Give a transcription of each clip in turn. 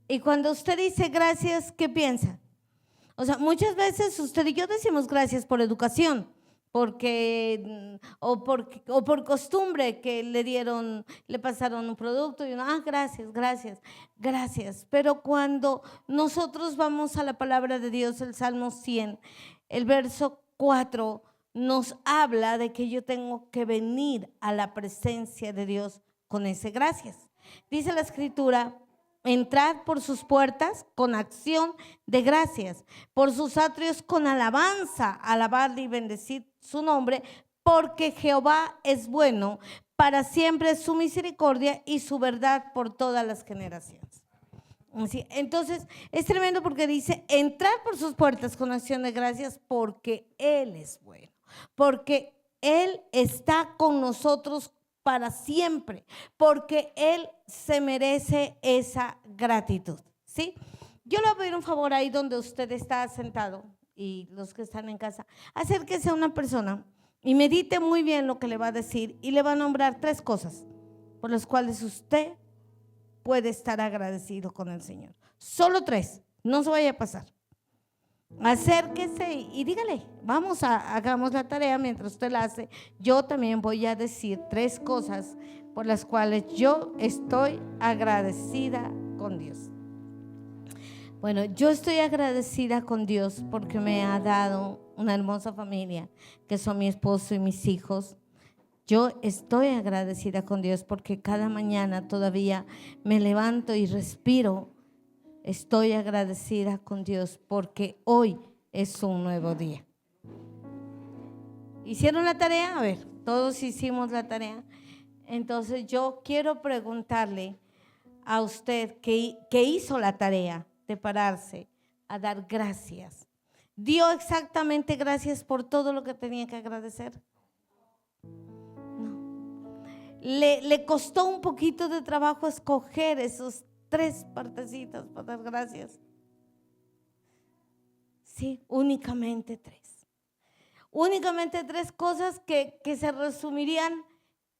Y cuando usted dice gracias, ¿qué piensa? O sea, muchas veces usted y yo decimos gracias por educación, o por costumbre que le pasaron un producto y uno, gracias, gracias, gracias. Pero cuando nosotros vamos a la palabra de Dios, el Salmo 100, el verso 4 nos habla de que yo tengo que venir a la presencia de Dios con ese gracias. Dice la escritura: entrad por sus puertas con acción de gracias, por sus atrios con alabanza, alabadle y bendecid su nombre, porque Jehová es bueno, para siempre es su misericordia y su verdad por todas las generaciones. Así, entonces es tremendo porque dice: entrar por sus puertas con acción de gracias, porque Él es bueno, porque Él está con nosotros para siempre, porque Él se merece esa gratitud, ¿sí? Yo le voy a pedir un favor ahí donde usted está sentado y los que están en casa: acérquese a una persona y medite muy bien lo que le va a decir y le va a nombrar 3 cosas por las cuales usted puede estar agradecido con el Señor. Solo 3, no se vaya a pasar. Acérquese y dígale, hagamos la tarea mientras usted la hace. Yo también voy a decir 3 cosas por las cuales yo estoy agradecida con Dios. Bueno, yo estoy agradecida con Dios porque me ha dado una hermosa familia, que son mi esposo y mis hijos. Yo estoy agradecida con Dios porque cada mañana todavía me levanto y respiro. Estoy agradecida con Dios porque hoy es un nuevo día. ¿Hicieron la tarea? A ver, todos hicimos la tarea. Entonces yo quiero preguntarle a usted que hizo la tarea de pararse a dar gracias. ¿Dio exactamente gracias por todo lo que tenía que agradecer? No. ¿Le costó un poquito de trabajo escoger esos 3 partecitas para dar gracias? Sí, únicamente 3. Únicamente 3 cosas que se resumirían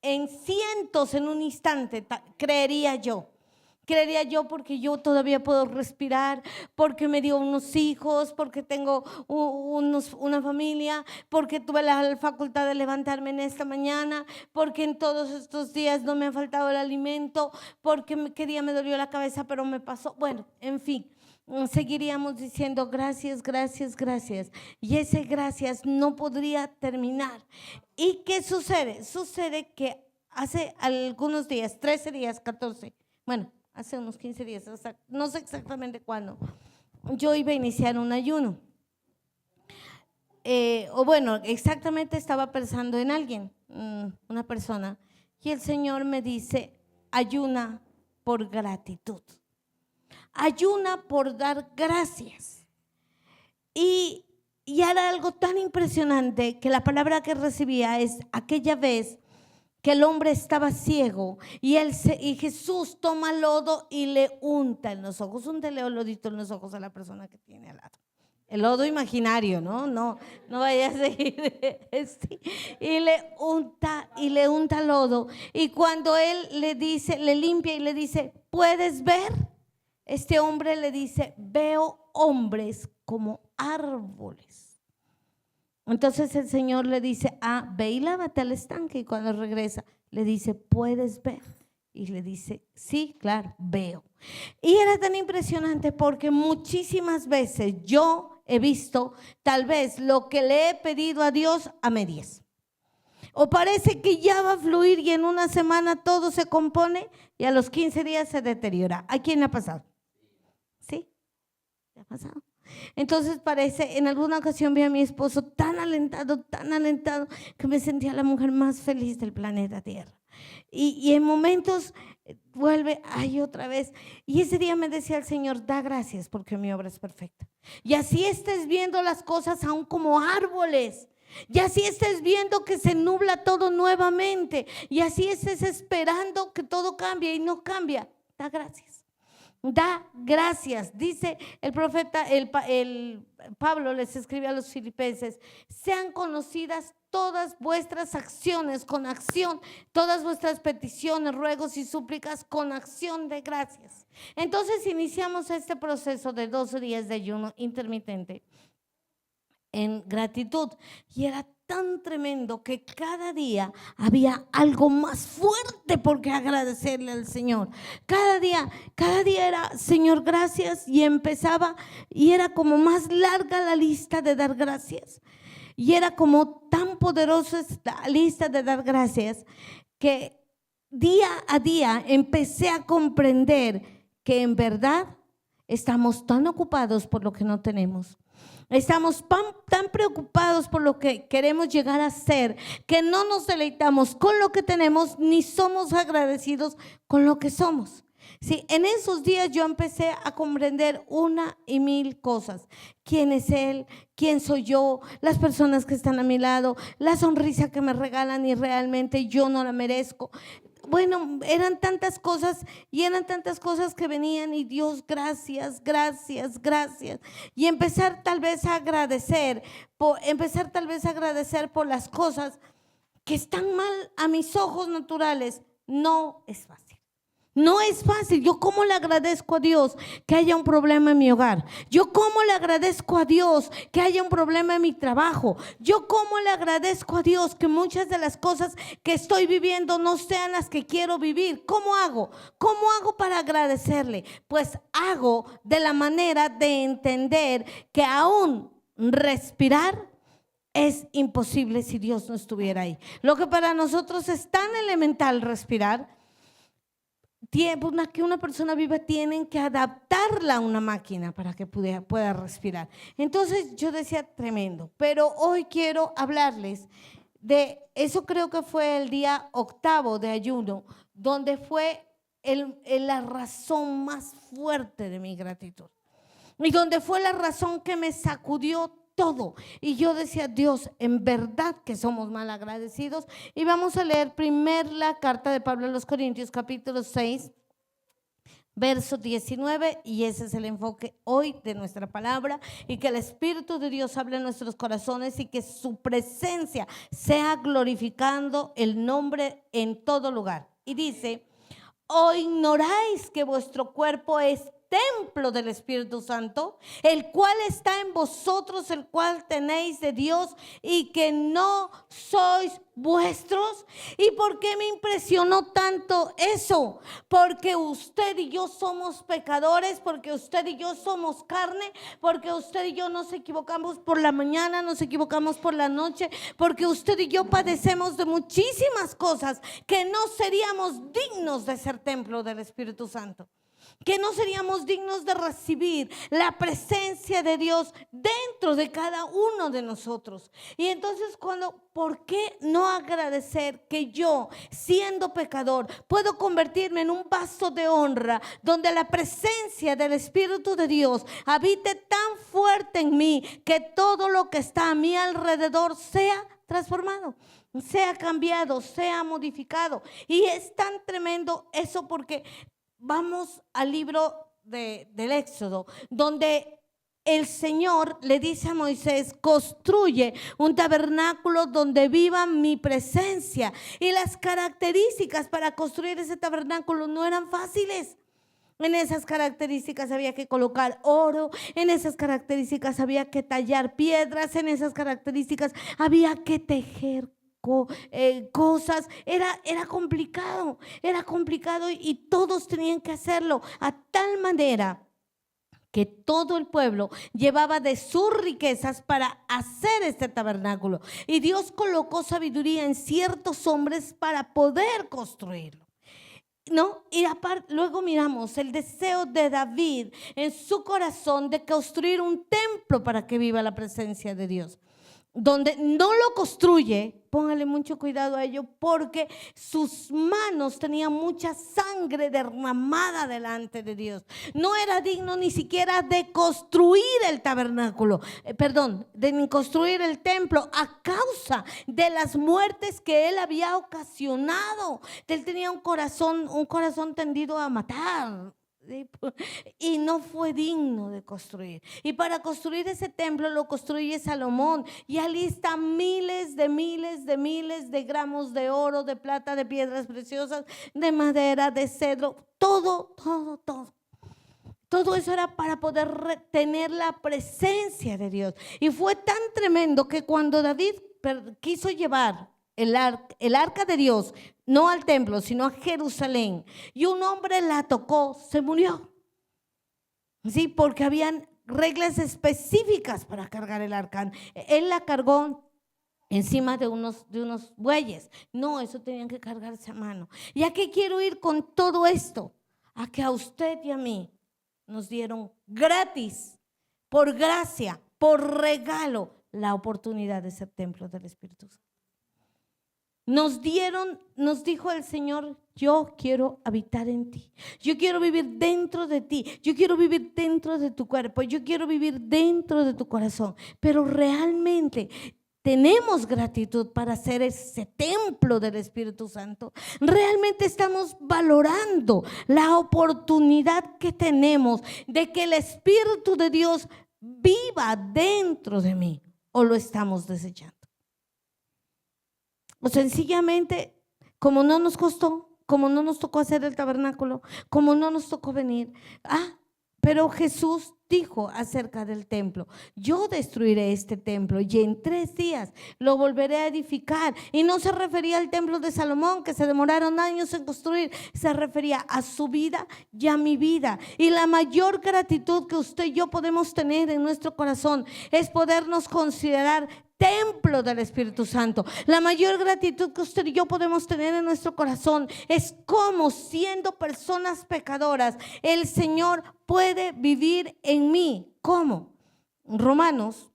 en cientos en un instante, creería yo. Creería yo, porque yo todavía puedo respirar, porque me dio unos hijos, porque tengo una familia, porque tuve la facultad de levantarme en esta mañana, porque en todos estos días no me ha faltado el alimento, porque qué día me dolió la cabeza pero me pasó. Bueno, en fin, seguiríamos diciendo gracias, gracias, gracias. Y ese gracias no podría terminar. ¿Y qué sucede? Sucede que hace algunos días, 13 días, 14, bueno, hace unos 15 días, no sé exactamente cuándo, yo iba a iniciar un ayuno. O bueno, exactamente estaba pensando en alguien, una persona, y el Señor me dice: ayuna por gratitud, ayuna por dar gracias. Y era algo tan impresionante que la palabra que recibía es aquella vez que el hombre estaba ciego y Jesús toma lodo y le unta en los ojos. Úntele lodito en los ojos a la persona que tiene al lado. El lodo imaginario, ¿no? No vaya a seguir. Sí. Y le unta lodo. Y cuando él le dice, le limpia y le dice: ¿puedes ver? Este hombre le dice: veo hombres como árboles. Entonces el Señor le dice: ve y lávate al estanque. Y cuando regresa le dice: ¿puedes ver? Y le dice: sí, claro, veo. Y era tan impresionante porque muchísimas veces yo he visto tal vez lo que le he pedido a Dios a medias. O parece que ya va a fluir y en una semana todo se compone y a los 15 días se deteriora. ¿A quién le ha pasado? ¿Sí? ¿Le ha pasado? Entonces parece, en alguna ocasión vi a mi esposo tan alentado, que me sentía la mujer más feliz del planeta Tierra. Y en momentos vuelve, otra vez. Y ese día me decía el Señor: da gracias porque mi obra es perfecta. Y así estés viendo las cosas aún como árboles. Y así estés viendo que se nubla todo nuevamente. Y así estés esperando que todo cambie y no cambia. Da gracias. Da gracias. Dice el profeta, el Pablo les escribe a los filipenses: sean conocidas todas vuestras acciones con acción, todas vuestras peticiones, ruegos y súplicas con acción de gracias. Entonces iniciamos este proceso de 12 días de ayuno intermitente en gratitud, y era tan tremendo que cada día había algo más fuerte por qué agradecerle al Señor. Cada día era Señor, gracias, y empezaba y era como más larga la lista de dar gracias. Y era como tan poderosa esta lista de dar gracias que día a día empecé a comprender que en verdad estamos tan ocupados por lo que no tenemos. Estamos tan preocupados por lo que queremos llegar a ser, que no nos deleitamos con lo que tenemos ni somos agradecidos con lo que somos. Sí, en esos días yo empecé a comprender una y mil cosas. ¿Quién es Él? ¿Quién soy yo? Las personas que están a mi lado, la sonrisa que me regalan y realmente yo no la merezco. Bueno, eran tantas cosas y eran tantas cosas que venían y Dios, gracias, gracias, gracias. Y empezar tal vez a agradecer, por las cosas que están mal a mis ojos naturales. No es fácil. No es fácil. Yo cómo le agradezco a Dios que haya un problema en mi hogar. Yo cómo le agradezco a Dios que haya un problema en mi trabajo. Yo cómo le agradezco a Dios que muchas de las cosas que estoy viviendo no sean las que quiero vivir. ¿Cómo hago? ¿Cómo hago para agradecerle? Pues hago de la manera de entender que aún respirar es imposible si Dios no estuviera ahí. Lo que para nosotros es tan elemental respirar, que una persona viva tienen que adaptarla a una máquina para que pueda respirar. Entonces yo decía, tremendo, pero hoy quiero hablarles de eso. Creo que fue el día 8 de ayuno, donde fue la razón más fuerte de mi gratitud y donde fue la razón que me sacudió todo. Y yo decía, Dios, en verdad que somos mal agradecidos. Y vamos a leer primero la carta de Pablo a los Corintios, capítulo 6, verso 19, y ese es el enfoque hoy de nuestra palabra, y que el Espíritu de Dios hable en nuestros corazones y que su presencia sea glorificando el nombre en todo lugar. Y dice, ¿o ignoráis que vuestro cuerpo es templo del Espíritu Santo, el cual está en vosotros, el cual tenéis de Dios, y que no sois vuestros? ¿Y por qué me impresionó tanto eso? Porque usted y yo somos pecadores, porque usted y yo somos carne, porque usted y yo nos equivocamos por la mañana, nos equivocamos por la noche, porque usted y yo padecemos de muchísimas cosas que no seríamos dignos de ser templo del Espíritu Santo, que no seríamos dignos de recibir la presencia de Dios dentro de cada uno de nosotros. Y entonces ¿por qué no agradecer que yo, siendo pecador, puedo convertirme en un vaso de honra donde la presencia del Espíritu de Dios habite tan fuerte en mí que todo lo que está a mi alrededor sea transformado, sea cambiado, sea modificado? Y es tan tremendo eso, porque vamos al libro del Éxodo, donde el Señor le dice a Moisés, construye un tabernáculo donde viva mi presencia. Y las características para construir ese tabernáculo no eran fáciles. En esas características había que colocar oro, en esas características había que tallar piedras, en esas características había que tejer cosas. Era complicado y todos tenían que hacerlo a tal manera que todo el pueblo llevaba de sus riquezas para hacer este tabernáculo, y Dios colocó sabiduría en ciertos hombres para poder construirlo. ¿No? Y aparte, luego miramos el deseo de David en su corazón de construir un templo para que viva la presencia de Dios. Donde no lo construye, póngale mucho cuidado a ello, porque sus manos tenían mucha sangre derramada delante de Dios. No era digno ni siquiera de construir el tabernáculo, de construir el templo, a causa de las muertes que él había ocasionado. Él tenía un corazón tendido a matar. y no fue digno de construir. Y para construir ese templo lo construye Salomón y alista miles de gramos de oro, de plata, de piedras preciosas, de madera, de cedro, todo. Todo eso era para poder retener la presencia de Dios. Y fue tan tremendo que cuando David quiso llevar el arca de Dios, no al templo, sino a Jerusalén, y un hombre la tocó, se murió. Sí, porque habían reglas específicas para cargar el arca. Él la cargó encima de unos bueyes. No, eso tenían que cargarse a mano. ¿Y a qué quiero ir con todo esto? A que a usted y a mí nos dieron gratis, por gracia, por regalo, la oportunidad de ser templo del Espíritu Santo. Nos dijo el Señor: yo quiero habitar en ti, yo quiero vivir dentro de ti, yo quiero vivir dentro de tu cuerpo, yo quiero vivir dentro de tu corazón. Pero realmente tenemos gratitud para ser ese templo del Espíritu Santo. Realmente estamos valorando la oportunidad que tenemos de que el Espíritu de Dios viva dentro de mí, o lo estamos desechando. O sencillamente, como no nos costó, como no nos tocó hacer el tabernáculo, como no nos tocó venir. Pero Jesús dijo acerca del templo: yo destruiré este templo y en 3 días lo volveré a edificar. Y no se refería al templo de Salomón, que se demoraron años en construir, se refería a su vida y a mi vida. Y la mayor gratitud que usted y yo podemos tener en nuestro corazón es podernos considerar templo del Espíritu Santo. La mayor gratitud que usted y yo podemos tener en nuestro corazón es cómo, siendo personas pecadoras, el Señor puede vivir en mí. ¿Cómo? Romanos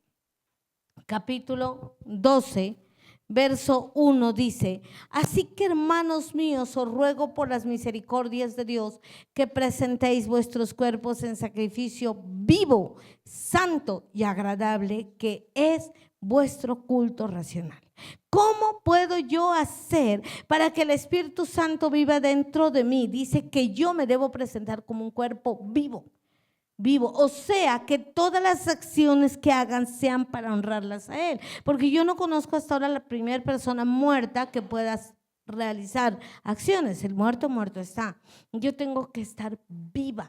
capítulo 12 verso 1 dice: así que, hermanos míos, os ruego por las misericordias de Dios que presentéis vuestros cuerpos en sacrificio vivo, santo y agradable, que es vuestro culto racional. ¿Cómo puedo yo hacer para que el Espíritu Santo viva dentro de mí? Dice que yo me debo presentar como un cuerpo vivo. O sea, que todas las acciones que hagan sean para honrarlas a Él, porque yo no conozco hasta ahora la primera persona muerta que pueda realizar acciones. El muerto está. Yo tengo que estar viva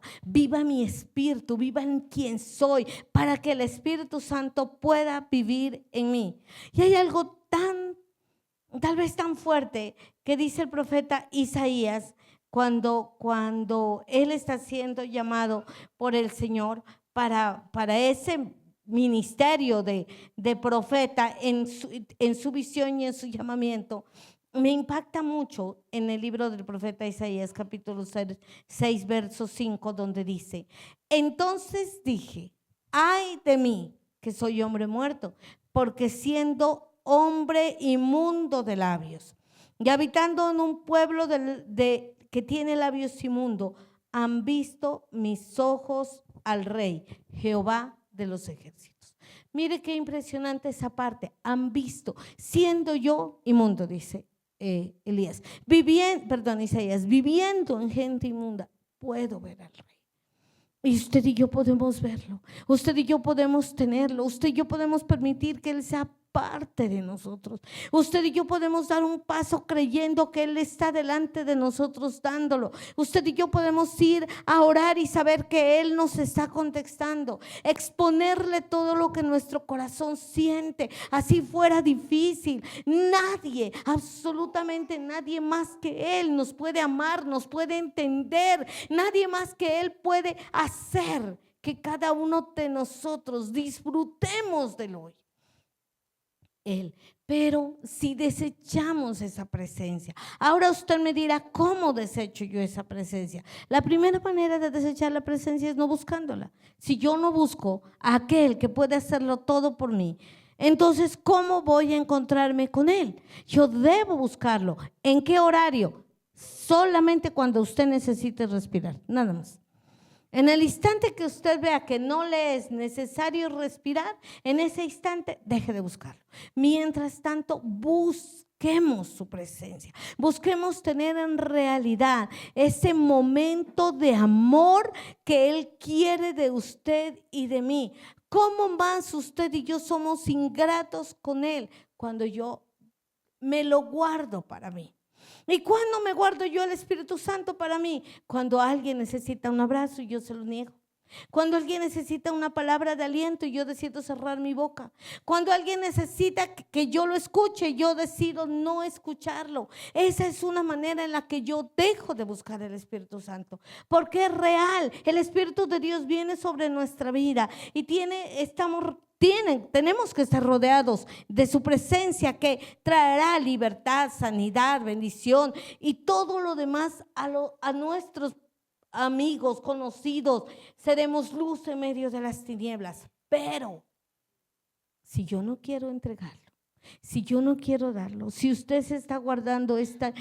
mi espíritu, viva en quien soy, para que el Espíritu Santo pueda vivir en mí. Y hay algo tal vez tan fuerte que dice el profeta Isaías cuando él está siendo llamado por el Señor para ese ministerio de profeta en su visión y en su llamamiento. Me impacta mucho en el libro del profeta Isaías, capítulo 6, verso 5, donde dice: entonces dije, ay de mí, que soy hombre muerto, porque siendo hombre inmundo de labios y habitando en un pueblo que tiene labios inmundos, han visto mis ojos al Rey, Jehová de los ejércitos. Mire qué impresionante esa parte. Han visto, siendo yo inmundo, dice Isaías, viviendo en gente inmunda, puedo ver al Rey. Y usted y yo podemos verlo, usted y yo podemos tenerlo, usted y yo podemos permitir que Él sea parte de nosotros. Usted y yo podemos dar un paso creyendo que Él está delante de nosotros dándolo. Usted y yo podemos ir a orar y saber que Él nos está contestando, exponerle todo lo que nuestro corazón siente, así fuera difícil. Nadie, absolutamente nadie más que Él nos puede amar, nos puede entender, nadie más que Él puede hacer que cada uno de nosotros disfrutemos del hoy. Él. Pero si desechamos esa presencia, ahora usted me dirá: ¿cómo desecho yo esa presencia? La primera manera de desechar la presencia es no buscándola. Si yo no busco a aquel que puede hacerlo todo por mí, entonces ¿cómo voy a encontrarme con Él? Yo debo buscarlo. ¿En qué horario? Solamente cuando usted necesite respirar, nada más. En el instante que usted vea que no le es necesario respirar, en ese instante deje de buscarlo. Mientras tanto, busque busquemos su presencia, busquemos tener en realidad ese momento de amor que Él quiere de usted y de mí. ¿Cómo más usted y yo somos ingratos con Él? Cuando yo me lo guardo para mí. ¿Y cuándo me guardo yo el Espíritu Santo para mí? Cuando alguien necesita un abrazo y yo se lo niego. Cuando alguien necesita una palabra de aliento y yo decido cerrar mi boca. Cuando alguien necesita que yo lo escuche, yo decido no escucharlo. Esa es una manera en la que yo dejo de buscar el Espíritu Santo, porque es real. El Espíritu de Dios viene sobre nuestra vida y tenemos que estar rodeados de su presencia, que traerá libertad, sanidad, bendición y todo lo demás a nuestros amigos, conocidos. Seremos luz en medio de las tinieblas. Pero si yo no quiero entregarlo, si yo no quiero darlo, si usted se está guardando esta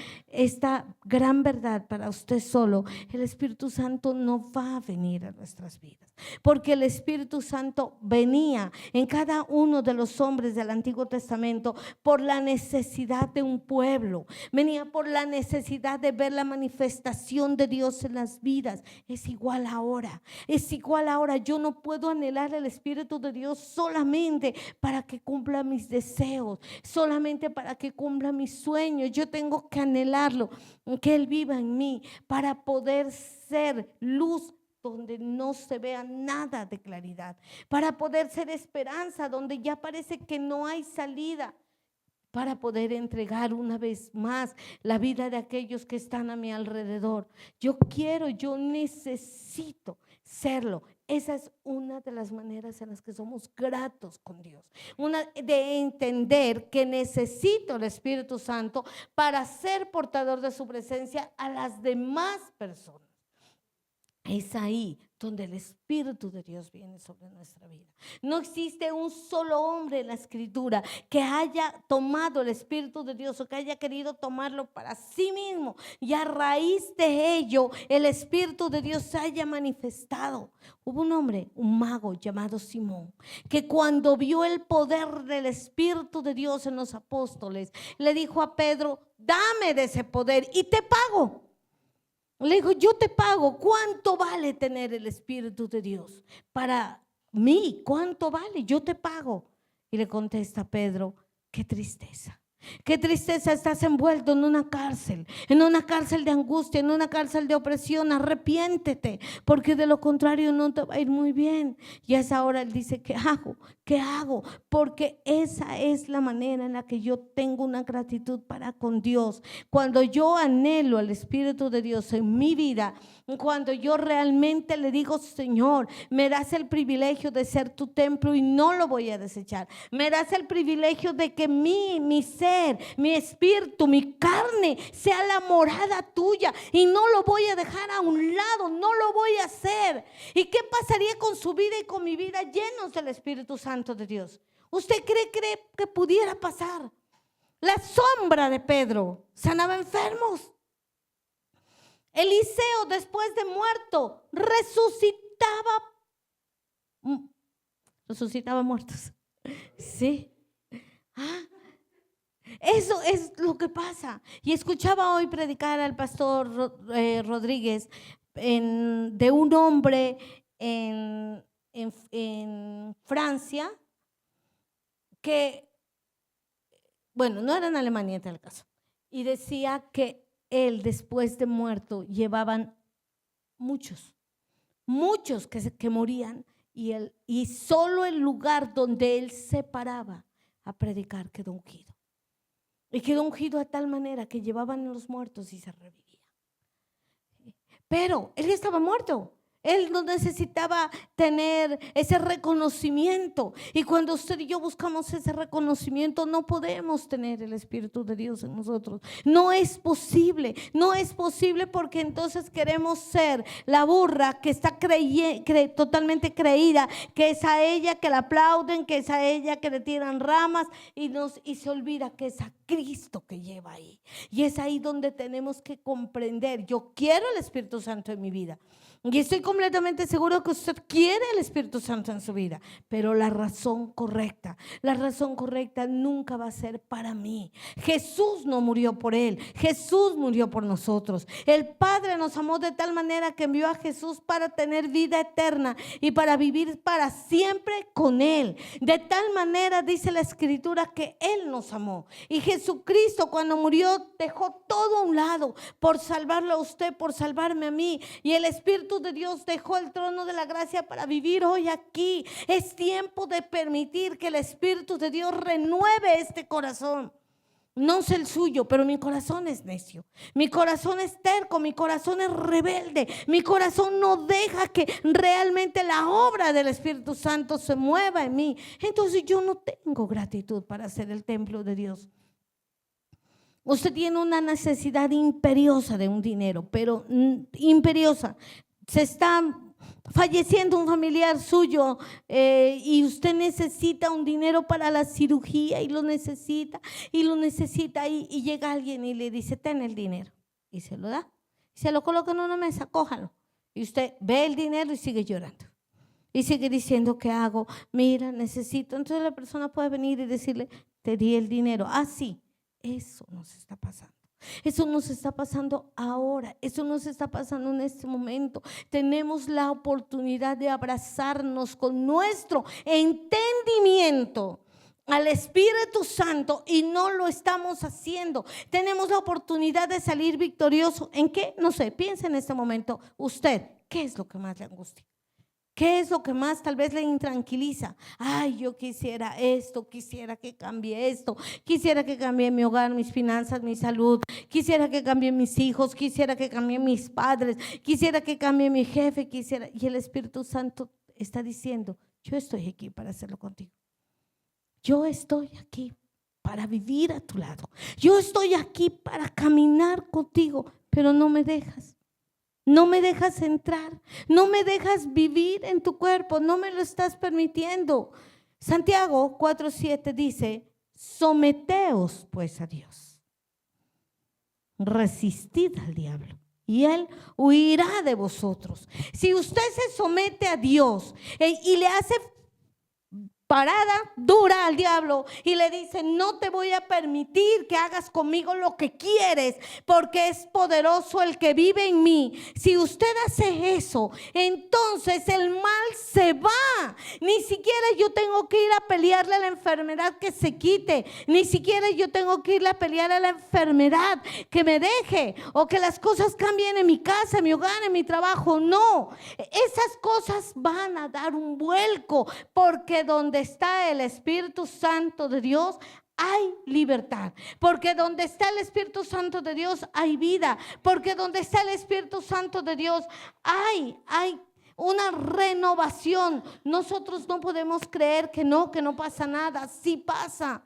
gran verdad para usted solo, el Espíritu Santo no va a venir a nuestras vidas, porque el Espíritu Santo venía en cada uno de los hombres del Antiguo Testamento por la necesidad de un pueblo, venía por la necesidad de ver la manifestación de Dios en las vidas. Es igual ahora, yo no puedo anhelar el Espíritu de Dios solamente para que cumpla mis deseos, solamente para que cumpla mis sueños. Yo tengo que anhelarlo, que Él viva en mí, para poder ser luz donde no se vea nada de claridad, para poder ser esperanza donde ya parece que no hay salida, para poder entregar una vez más la vida de aquellos que están a mi alrededor. Yo necesito serlo. Esa es una de las maneras en las que somos gratos con Dios. Una de entender que necesito el Espíritu Santo para ser portador de su presencia a las demás personas. Es ahí donde el Espíritu de Dios viene sobre nuestra vida. No existe un solo hombre en la Escritura que haya tomado el Espíritu de Dios o que haya querido tomarlo para sí mismo y a raíz de ello el Espíritu de Dios se haya manifestado. Hubo un hombre, un mago llamado Simón, que cuando vio el poder del Espíritu de Dios en los apóstoles, le dijo a Pedro: dame de ese poder y te pago. Le dijo: yo te pago. ¿Cuánto vale tener el Espíritu de Dios? Para mí, ¿cuánto vale? Yo te pago. Y le contesta Pedro: qué tristeza. Qué tristeza, estás envuelto en una cárcel de angustia, en una cárcel de opresión. Arrepiéntete, porque de lo contrario no te va a ir muy bien. Y a esa hora él dice: ¿qué hago? ¿Qué hago? Porque esa es la manera en la que yo tengo una gratitud para con Dios. Cuando yo anhelo al Espíritu de Dios en mi vida, cuando yo realmente le digo: Señor, me das el privilegio de ser tu templo y no lo voy a desechar. Me das el privilegio de que mi ser, mi espíritu, mi carne sea la morada tuya y no lo voy a dejar a un lado, no lo voy a hacer. ¿Y qué pasaría con su vida y con mi vida llenos del Espíritu Santo de Dios? ¿Usted cree que pudiera pasar? La sombra de Pedro sanaba enfermos. Eliseo, después de muerto, resucitaba muertos. Sí. Eso es lo que pasa. Y escuchaba hoy predicar al pastor Rodríguez de un hombre en Francia que, bueno, no era en Alemania en tal caso, y decía que él, después de muerto, llevaban muchos que morían, y solo el lugar donde él se paraba a predicar quedó ungido. Y quedó ungido a tal manera que llevaban a los muertos y se revivía. Pero él ya estaba muerto. Él no necesitaba tener ese reconocimiento. Y cuando usted y yo buscamos ese reconocimiento, no podemos tener el Espíritu de Dios en nosotros. No es posible porque entonces queremos ser la burra que está totalmente creída, que es a ella que la aplauden, que es a ella que le tiran ramas y se olvida que es a Cristo que lleva ahí. Y es ahí donde tenemos que comprender: yo quiero el Espíritu Santo en mi vida. Y estoy completamente seguro que usted quiere el Espíritu Santo en su vida, pero la razón correcta nunca va a ser para mí. Jesús no murió por él, Jesús murió por nosotros. El Padre nos amó de tal manera que envió a Jesús para tener vida eterna y para vivir para siempre con él. De tal manera dice la Escritura que él nos amó. Y Jesucristo cuando murió dejó todo a un lado por salvarlo a usted, por salvarme a mí. Y el Espíritu de Dios dejó el trono de la gracia para vivir hoy aquí. Es tiempo de permitir que el Espíritu de Dios renueve este corazón. No sé el suyo, pero mi corazón es necio, mi corazón es terco, mi corazón es rebelde, mi corazón no deja que realmente la obra del Espíritu Santo se mueva en mí. Entonces yo no tengo gratitud para ser el templo de Dios. Usted tiene una necesidad imperiosa de un dinero, pero imperiosa. Se está falleciendo un familiar suyo y usted necesita un dinero para la cirugía y lo necesita y llega alguien y le dice: ten el dinero, y se lo da, se lo coloca en una mesa, cójalo, y usted ve el dinero y sigue llorando y sigue diciendo: ¿qué hago? Mira, necesito. Entonces la persona puede venir y decirle: te di el dinero. Ah, sí, eso nos está pasando. Eso nos está pasando ahora, eso nos está pasando en este momento. Tenemos la oportunidad de abrazarnos con nuestro entendimiento al Espíritu Santo y no lo estamos haciendo. Tenemos la oportunidad de salir victorioso. ¿En qué? No sé, piensa en este momento usted, ¿qué es lo que más le angustia? ¿Qué es lo que más tal vez le intranquiliza? Ay, yo quisiera esto, quisiera que cambie esto, quisiera que cambie mi hogar, mis finanzas, mi salud, quisiera que cambie mis hijos, quisiera que cambie mis padres, quisiera que cambie mi jefe, quisiera. Y el Espíritu Santo está diciendo: yo estoy aquí para hacerlo contigo. Yo estoy aquí para vivir a tu lado. Yo estoy aquí para caminar contigo, pero no me dejas. No me dejas entrar, no me dejas vivir en tu cuerpo, no me lo estás permitiendo. Santiago 4:7 dice: someteos pues a Dios, resistid al diablo y él huirá de vosotros. Si usted se somete a Dios y le hace parada dura al diablo y le dice: no te voy a permitir que hagas conmigo lo que quieres, porque es poderoso el que vive en mí. Si usted hace eso, entonces el mal se va. Ni siquiera yo tengo que ir a pelearle a la enfermedad que se quite, ni siquiera yo tengo que ir a pelear a la enfermedad que me deje, o que las cosas cambien en mi casa, en mi hogar, en mi trabajo. No, esas cosas van a dar un vuelco, porque donde está el Espíritu Santo de Dios hay libertad, porque donde está el Espíritu Santo de Dios hay vida, porque donde está el Espíritu Santo de Dios hay una renovación. Nosotros no podemos creer que no pasa nada. Sí pasa.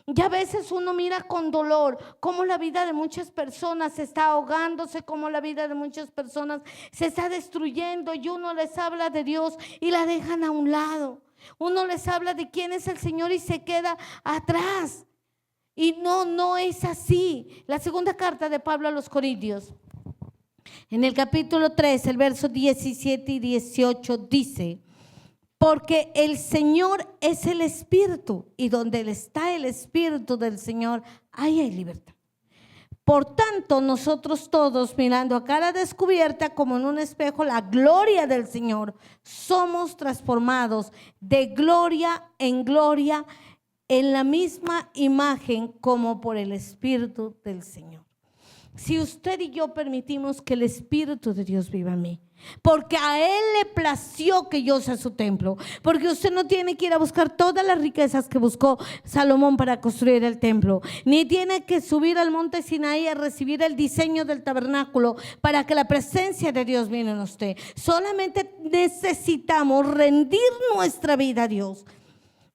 Y a veces uno mira con dolor cómo la vida de muchas personas está ahogándose, cómo la vida de muchas personas se está destruyendo, y uno les habla de Dios y la dejan a un lado. Uno les habla de quién es el Señor y se queda atrás. Y no es así. La segunda carta de Pablo a los Corintios, en el capítulo 3, el verso 17 y 18 dice: porque el Señor es el Espíritu, y donde está el Espíritu del Señor, ahí hay libertad. Por tanto, nosotros todos, mirando a cara descubierta como en un espejo la gloria del Señor, somos transformados de gloria en gloria en la misma imagen como por el Espíritu del Señor. Si usted y yo permitimos que el Espíritu de Dios viva en mí, porque a Él le plació que yo sea su templo, porque usted no tiene que ir a buscar todas las riquezas que buscó Salomón para construir el templo, ni tiene que subir al monte Sinaí a recibir el diseño del tabernáculo para que la presencia de Dios viene en usted. Solamente necesitamos rendir nuestra vida a Dios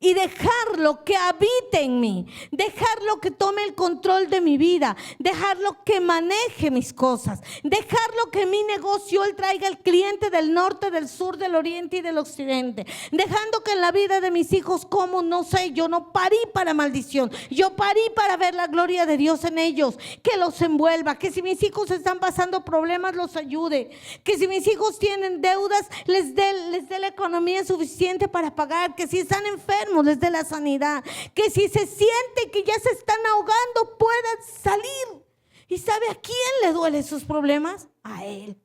y dejarlo que habite en mí, dejarlo que tome el control de mi vida, dejarlo que maneje mis cosas, dejarlo que mi negocio Él traiga el cliente del norte, del sur, del oriente y del occidente, dejando que en la vida de mis hijos, como no sé, yo no parí para maldición, yo parí para ver la gloria de Dios en ellos, que los envuelva, que si mis hijos están pasando problemas los ayude, que si mis hijos tienen deudas les dé la economía suficiente para pagar, que si están enfermos les dé la sanidad, que si se siente que ya se están ahogando puedan salir. ¿Y sabe a quién le duelen sus problemas? A Él.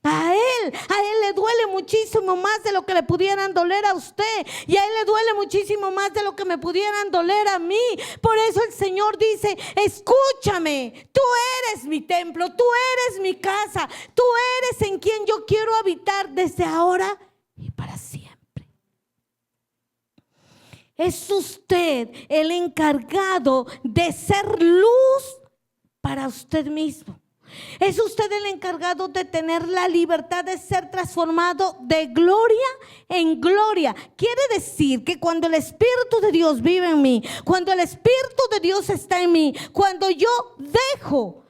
A Él le duele muchísimo más de lo que le pudieran doler a usted, y a Él le duele muchísimo más de lo que me pudieran doler a mí. Por eso el Señor dice: escúchame, tú eres mi templo, tú eres mi casa, tú eres en quien yo quiero habitar desde ahora y para siempre. Es usted el encargado de ser luz para usted mismo. Es usted el encargado de tener la libertad de ser transformado de gloria en gloria. Quiere decir que cuando el Espíritu de Dios vive en mí, cuando el Espíritu de Dios está en mí, cuando yo dejo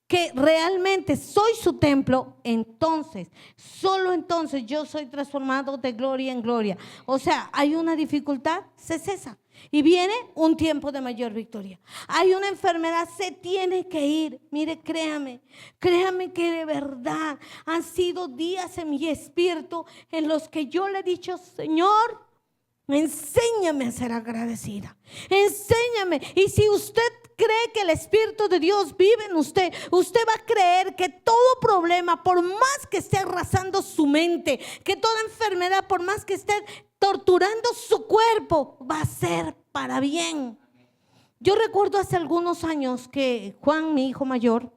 que realmente soy su templo, entonces, solo entonces yo soy transformado de gloria en gloria. O sea, hay una dificultad, se cesa y viene un tiempo de mayor victoria. Hay una enfermedad, se tiene que ir. Mire, créame que de verdad han sido días en mi espíritu en los que yo le he dicho: Señor, enséñame a ser agradecida, enséñame. Y si usted cree que el Espíritu de Dios vive en usted, usted va a creer que todo problema, por más que esté arrasando su mente, que toda enfermedad, por más que esté torturando su cuerpo, va a ser para bien. Yo recuerdo hace algunos años que Juan, mi hijo mayor,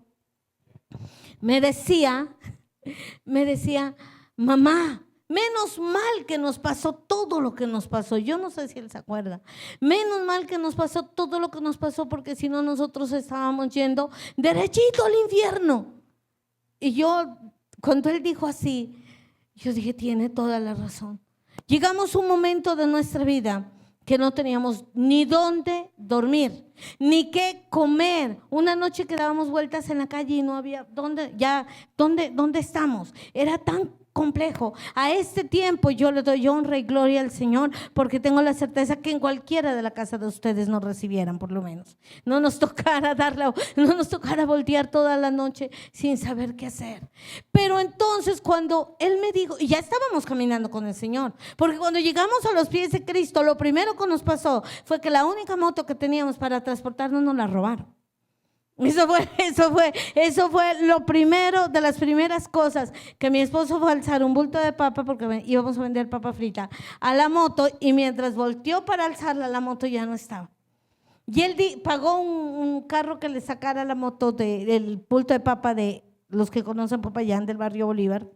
me decía: mamá, menos mal que nos pasó todo lo que nos pasó. Yo no sé si él se acuerda. Menos mal que nos pasó todo lo que nos pasó, porque si no nosotros estábamos yendo derechito al infierno. Y yo, cuando él dijo así, yo dije: tiene toda la razón. Llegamos a un momento de nuestra vida que no teníamos ni dónde dormir, ni qué comer. Una noche que dábamos vueltas en la calle y no había dónde estamos. Era tan complejo. A este tiempo yo le doy honra y gloria al Señor, porque tengo la certeza que en cualquiera de la casa de ustedes nos recibieran, por lo menos. No nos tocara voltear toda la noche sin saber qué hacer. Pero entonces cuando Él me dijo, y ya estábamos caminando con el Señor, porque cuando llegamos a los pies de Cristo, lo primero que nos pasó fue que la única moto que teníamos para transportarnos nos la robaron. Eso fue lo primero, de las primeras cosas, que mi esposo fue a alzar un bulto de papa, porque íbamos a vender papa frita, a la moto, y mientras volteó para alzarla, la moto ya no estaba. Y él pagó un carro que le sacara la moto del bulto de papa, de los que conocen Popayán, del barrio Bolívar,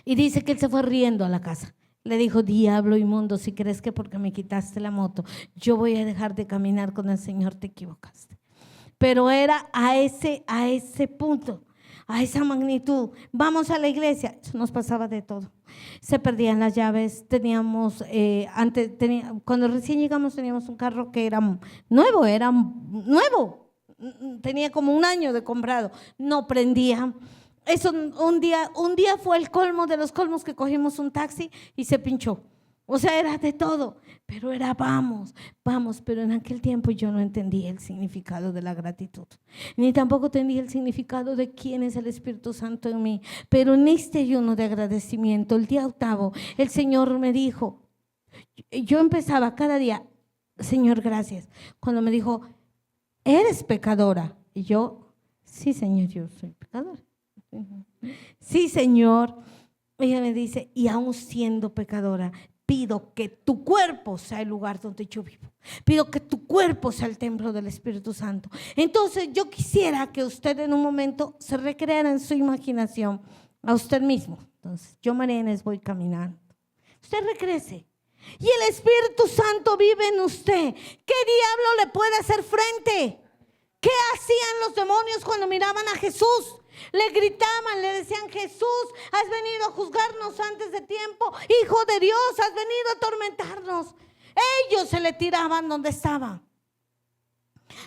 y dice que él se fue riendo a la casa. Le dijo: diablo inmundo, si crees que porque me quitaste la moto yo voy a dejar de caminar con el Señor, te equivocaste. Pero era a ese punto, a esa magnitud. Vamos a la iglesia, eso nos pasaba de todo. Se perdían las llaves, cuando recién llegamos teníamos un carro que era nuevo, tenía como un año de comprado, no prendía. Eso un día fue el colmo de los colmos, que cogimos un taxi y se pinchó. O sea, era de todo, pero era vamos, pero en aquel tiempo yo no entendía el significado de la gratitud, ni tampoco entendía el significado de quién es el Espíritu Santo en mí. Pero en este ayuno de agradecimiento, el día 8, el Señor me dijo, yo empezaba cada día: Señor, gracias. Cuando me dijo: ¿eres pecadora? Y yo: sí, Señor, yo soy pecadora. Sí, Señor. Ella me dice: y aún siendo pecadora, pido que tu cuerpo sea el lugar donde yo vivo. Pido que tu cuerpo sea el templo del Espíritu Santo. Entonces yo quisiera que usted en un momento se recreara en su imaginación a usted mismo. Entonces yo, María Inés, voy caminando. Usted recrece. Y el Espíritu Santo vive en usted. ¿Qué diablo le puede hacer frente? ¿Qué hacían los demonios cuando miraban a Jesús? Le gritaban, le decían: Jesús, has venido a juzgarnos antes de tiempo. Hijo de Dios, has venido a atormentarnos. Ellos se le tiraban donde estaba.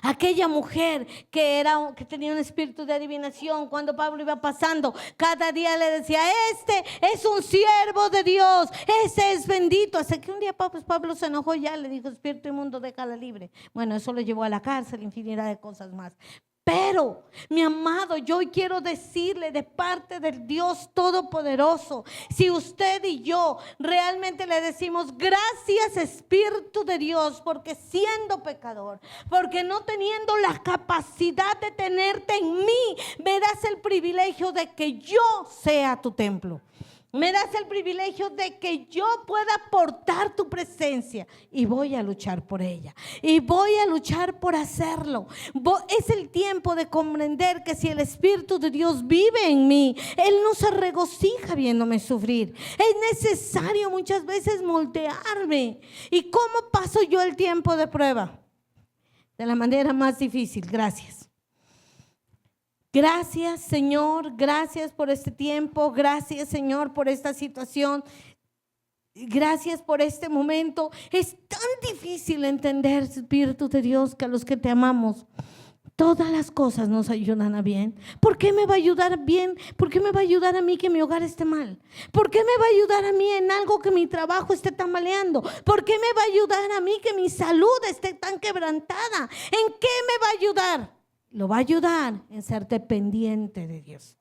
Aquella mujer que tenía un espíritu de adivinación, cuando Pablo iba pasando, cada día le decía: este es un siervo de Dios, ese es bendito. Hasta que un día Pablo se enojó, ya le dijo: espíritu inmundo, déjala libre. Bueno, eso lo llevó a la cárcel, infinidad de cosas más. Pero, mi amado, yo quiero decirle de parte del Dios Todopoderoso, si usted y yo realmente le decimos: gracias, Espíritu de Dios, porque siendo pecador, porque no teniendo la capacidad de tenerte en mí, me das el privilegio de que yo sea tu templo. Me das el privilegio de que yo pueda portar tu presencia, y voy a luchar por ella, y voy a luchar por hacerlo. Es el tiempo de comprender que si el Espíritu de Dios vive en mí, Él no se regocija viéndome sufrir. Es necesario muchas veces moldearme. ¿Y cómo paso yo el tiempo de prueba? De la manera más difícil. Gracias. Gracias, Señor, gracias por este tiempo, gracias, Señor, por esta situación, gracias por este momento. Es tan difícil entender, Espíritu de Dios, que a los que te amamos, todas las cosas nos ayudan a bien. ¿Por qué me va a ayudar bien? ¿Por qué me va a ayudar a mí que mi hogar esté mal? ¿Por qué me va a ayudar a mí en algo que mi trabajo esté tambaleando? ¿Por qué me va a ayudar a mí que mi salud esté tan quebrantada? ¿En qué me va a ayudar? Lo va a ayudar en ser dependiente de Dios.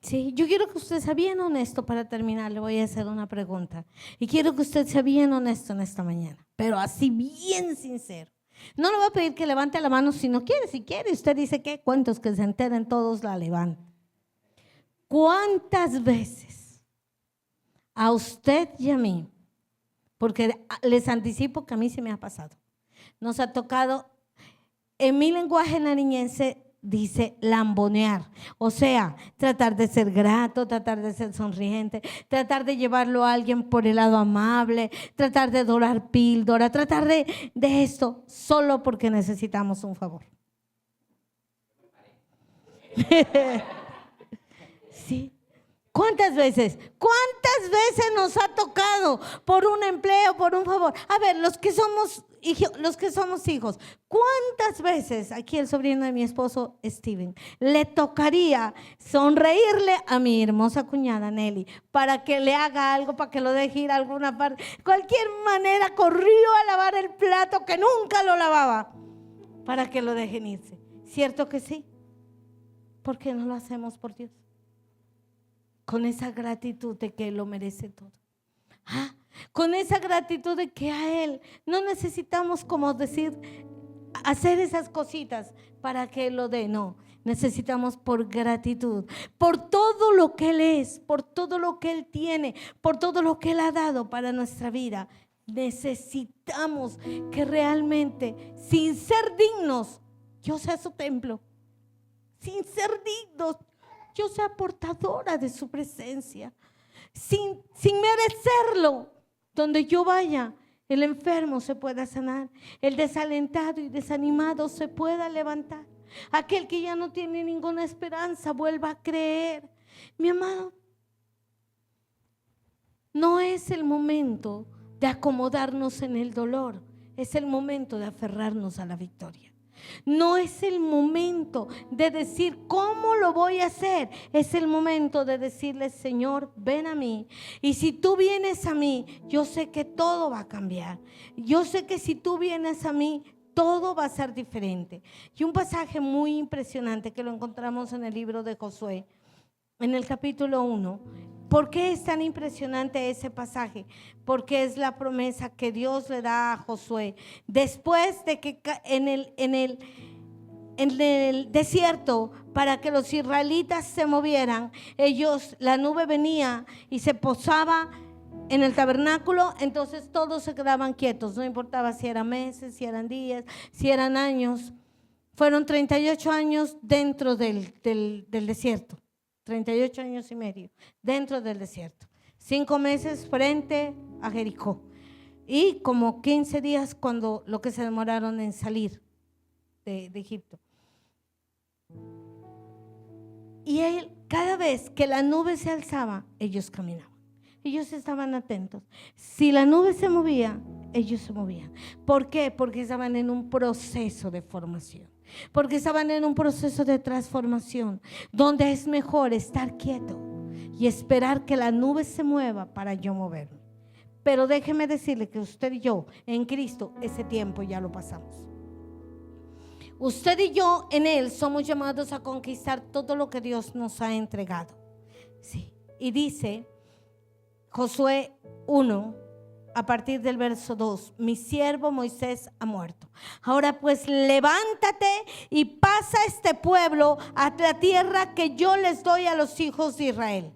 Sí, yo quiero que usted sea bien honesto. Para terminar, le voy a hacer una pregunta. Y quiero que usted sea bien honesto en esta mañana, pero así bien sincero. No le voy a pedir que levante la mano si no quiere. Si quiere, usted dice: ¿qué? Cuentos que se enteren todos la levanten. ¿Cuántas veces a usted y a mí, porque les anticipo que a mí se me ha pasado, nos ha tocado, en mi lenguaje nariñense dice lambonear, o sea, tratar de ser grato, tratar de ser sonriente, tratar de llevarlo a alguien por el lado amable, tratar de dorar píldora, tratar de esto, solo porque necesitamos un favor. Sí. ¿Cuántas veces nos ha tocado por un empleo, por un favor? A ver, los que somos hijos, ¿cuántas veces aquí el sobrino de mi esposo Steven le tocaría sonreírle a mi hermosa cuñada Nelly para que le haga algo, para que lo deje ir a alguna parte? Cualquier manera corrió a lavar el plato que nunca lo lavaba para que lo dejen irse. ¿Cierto que sí? ¿Por qué no lo hacemos por Dios? Con esa gratitud de que Él lo merece todo. Con esa gratitud de que a Él no necesitamos, como decir, hacer esas cositas para que Él lo dé. No, necesitamos por gratitud, por todo lo que Él es, por todo lo que Él tiene, por todo lo que Él ha dado para nuestra vida. Necesitamos que realmente, sin ser dignos, yo sea su templo. Sin ser dignos, yo sea portadora de su presencia. Sin merecerlo, donde yo vaya, el enfermo se pueda sanar, el desalentado y desanimado se pueda levantar, aquel que ya no tiene ninguna esperanza vuelva a creer. Mi amado, no es el momento de acomodarnos en el dolor, es el momento de aferrarnos a la victoria. No es el momento de decir cómo lo voy a hacer, es el momento de decirle: Señor, ven a mí, y si tú vienes a mí, yo sé que todo va a cambiar. Yo sé que si tú vienes a mí, todo va a ser diferente. Y un pasaje muy impresionante que lo encontramos en el libro de Josué, en el capítulo 1. ¿Por qué es tan impresionante ese pasaje? Porque es la promesa que Dios le da a Josué después de que en el desierto, para que los israelitas se movieran, la nube venía y se posaba en el tabernáculo, entonces todos se quedaban quietos, no importaba si eran meses, si eran días, si eran años. Fueron 38 años dentro del desierto. 38 años y medio dentro del desierto, 5 meses frente a Jericó y como 15 días lo que se demoraron en salir de Egipto. Y cada vez que la nube se alzaba, ellos caminaban. Ellos estaban atentos. Si la nube se movía, ellos se movían. ¿Por qué? Porque estaban en un proceso de formación. Porque estaban en un proceso de transformación, donde es mejor estar quieto y esperar que la nube se mueva para yo moverme. Pero déjeme decirle que usted y yo en Cristo ese tiempo ya lo pasamos. Usted y yo en Él somos llamados a conquistar todo lo que Dios nos ha entregado. Sí. Y dice Josué 1, a partir del verso 2: mi siervo Moisés ha muerto. Ahora pues levántate y pasa este pueblo a la tierra que yo les doy a los hijos de Israel.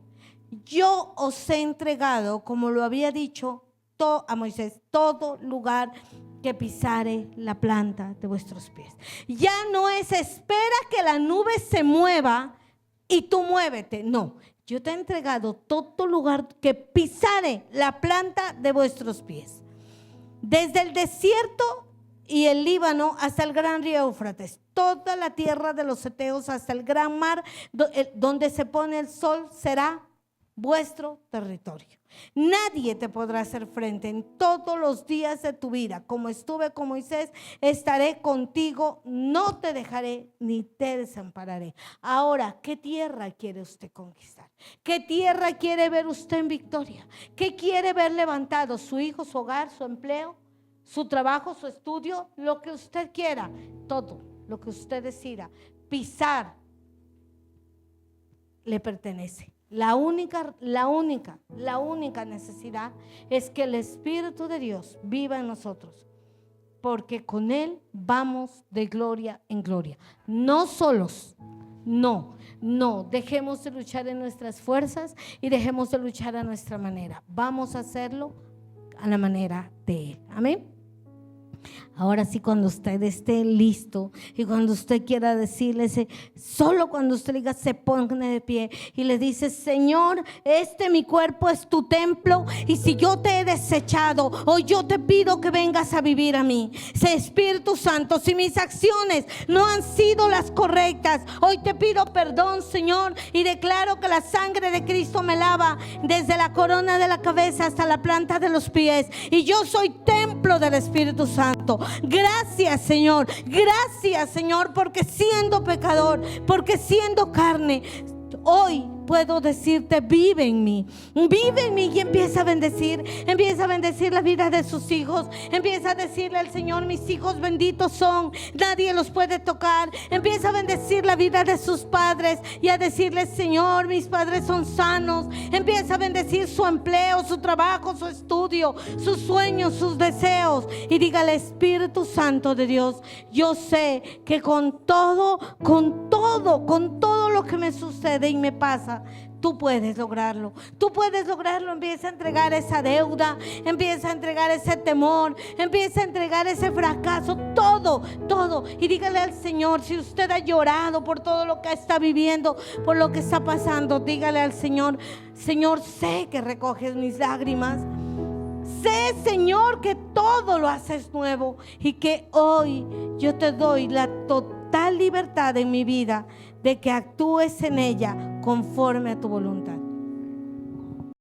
Yo os he entregado, como lo había dicho a Moisés, todo lugar que pisare la planta de vuestros pies. Ya no es espera que la nube se mueva y tú muévete. No, yo te he entregado todo lugar que pisare la planta de vuestros pies. Desde el desierto y el Líbano hasta el gran río Éufrates, toda la tierra de los heteos hasta el gran mar donde se pone el sol será vuestro territorio. Nadie te podrá hacer frente en todos los días de tu vida. Como estuve con Moisés, estaré contigo, no te dejaré ni te desampararé. Ahora, ¿qué tierra quiere usted conquistar? ¿Qué tierra quiere ver usted en victoria? ¿Qué quiere ver levantado? ¿Su hijo, su hogar, su empleo, su trabajo, su estudio? Lo que usted quiera, todo lo que usted decida pisar le pertenece. La única necesidad es que el Espíritu de Dios viva en nosotros, porque con Él vamos de gloria en gloria. No solos, no, dejemos de luchar en nuestras fuerzas y dejemos de luchar a nuestra manera. Vamos a hacerlo a la manera de Él. Amén. Ahora sí, cuando usted esté listo y cuando usted quiera decirle, solo cuando usted diga, se pone de pie y le dice: Señor, mi cuerpo es tu templo, y si yo te he desechado, hoy yo te pido que vengas a vivir a mí. Espíritu Santo, si mis acciones no han sido las correctas, hoy te pido perdón, Señor, y declaro que la sangre de Cristo me lava desde la corona de la cabeza hasta la planta de los pies, y yo soy templo del Espíritu Santo. Gracias, Señor, porque siendo pecador, porque siendo carne, hoy puedo decirte: vive en mí, y empieza a bendecir la vida de sus hijos. Empieza a decirle al Señor: mis hijos benditos son, nadie los puede tocar. Empieza a bendecir la vida de sus padres y a decirle: Señor, mis padres son sanos. Empieza a bendecir su empleo, su trabajo, su estudio, sus sueños, sus deseos, y dígale: Espíritu Santo de Dios, yo sé que con todo lo que me sucede y me pasa, tú puedes lograrlo. Empieza a entregar esa deuda, empieza a entregar ese temor, empieza a entregar ese fracaso, todo. Y dígale al Señor: si usted ha llorado por todo lo que está viviendo, por lo que está pasando, dígale al Señor: Señor, sé que recoges mis lágrimas. Sé, Señor, que todo lo haces nuevo, y que hoy yo te doy la total libertad en mi vida de que actúes en ella conforme a tu voluntad.